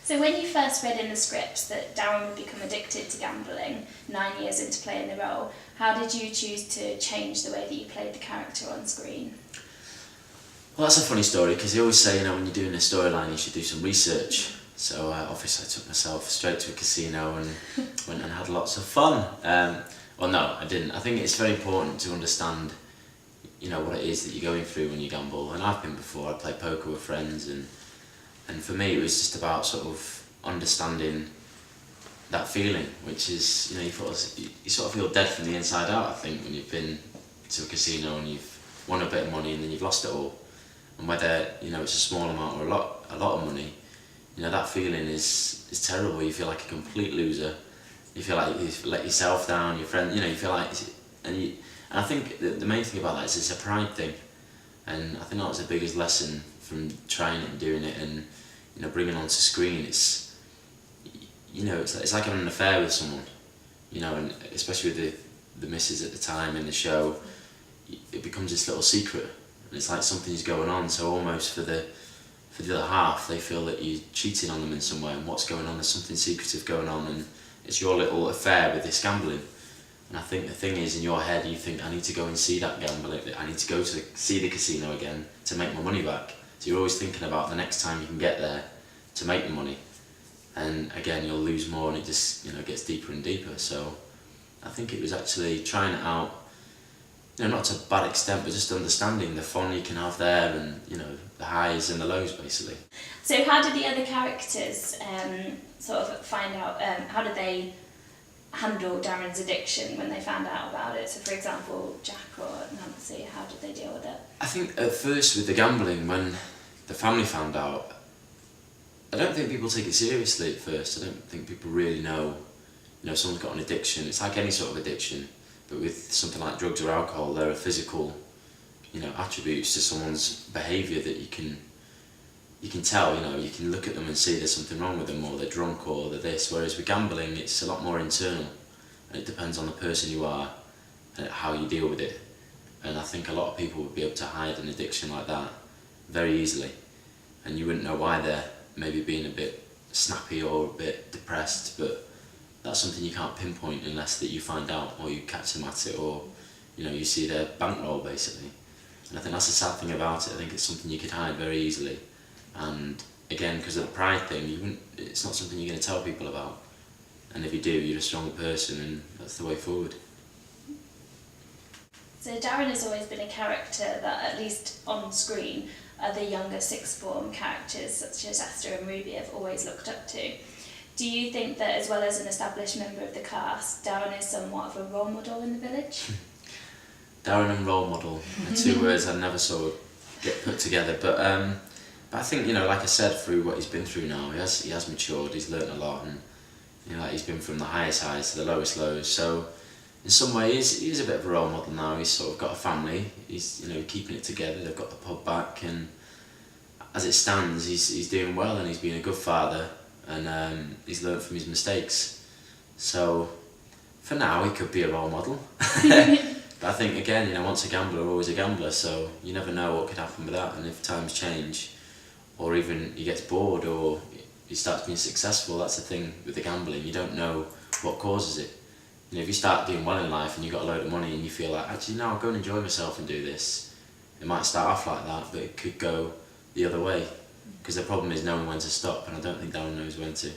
So when you first read in the script that Darren would become addicted to gambling 9 years into playing the role, how did you choose to change the way that you played the character on screen? Well, that's a funny story, because they always say, when you're doing a storyline you should do some research. So obviously I took myself straight to a casino and went and had lots of fun. Well, no, I didn't. I think it's very important to understand, what it is that you're going through when you gamble. And I've been before. I played poker with friends, and for me it was just about sort of understanding that feeling, which is, you sort of feel dead from the inside out, I think, when you've been to a casino and you've won a bit of money and then you've lost it all. And whether, it's a small amount or a lot of money, that feeling is terrible. You feel like a complete loser. You feel like you've let yourself down, your friend, you feel like, and I think the main thing about that is it's a pride thing. And I think that was the biggest lesson from trying it and doing it and, bringing it onto screen. It's like having an affair with someone, and especially with the missus at the time in the show, it becomes this little secret. And it's like something's going on, so almost for the other half, they feel that you're cheating on them in some way, and what's going on, there's something secretive going on, and it's your little affair with this gambling. And I think the thing is, in your head, you think, I need to go and see that gambling, I need to go to see the casino again to make my money back. So you're always thinking about the next time you can get there to make the money. And again, you'll lose more, and it just, gets deeper and deeper. So I think it was actually trying it out, not to a bad extent, but just understanding the fun you can have there, and the highs and the lows, basically. So how did the other characters sort of find out, how did they handle Darren's addiction when they found out about it? So for example, Jack or Nancy, how did they deal with it? I think at first with the gambling, when the family found out, I don't think people take it seriously at first. I don't think people really know, someone's got an addiction. It's like any sort of addiction, but with something like drugs or alcohol, there are physical, attributes to someone's behaviour that you can tell. You can look at them and see there's something wrong with them, or they're drunk, or they're this. Whereas with gambling, it's a lot more internal, and it depends on the person you are and how you deal with it. And I think a lot of people would be able to hide an addiction like that very easily, and you wouldn't know why they're maybe being a bit snappy or a bit depressed, but that's something you can't pinpoint unless that you find out, or you catch them at it, or you see their bankroll, basically. And I think that's the sad thing about it. I think it's something you could hide very easily, and again, because of the pride thing, it's not something you're going to tell people about, and if you do, you're a stronger person, and that's the way forward. So Darren has always been a character that, at least on screen, other younger sixth form characters such as Esther and Ruby have always looked up to. Do you think that, as well as an established member of the cast, Darren is somewhat of a role model in the village? Darren and role model are two words I never saw get put together, but I think, like I said, through what he's been through now, he has matured, he's learnt a lot, and he's been from the highest highs to the lowest lows. So in some ways, he is a bit of a role model now. He's sort of got a family, he's keeping it together, they've got the pub back, and as it stands, he's doing well, and he's been a good father, and he's learnt from his mistakes. So for now, he could be a role model. But I think, again, once a gambler, always a gambler, so you never know what could happen with that. And if times change, or even he gets bored, or he starts being successful, that's the thing with the gambling, you don't know what causes it. If you start doing well in life and you've got a load of money and you feel like, actually, no, I'll go and enjoy myself and do this, it might start off like that, but it could go the other way, because the problem is knowing when to stop, and I don't think Darren knows when to.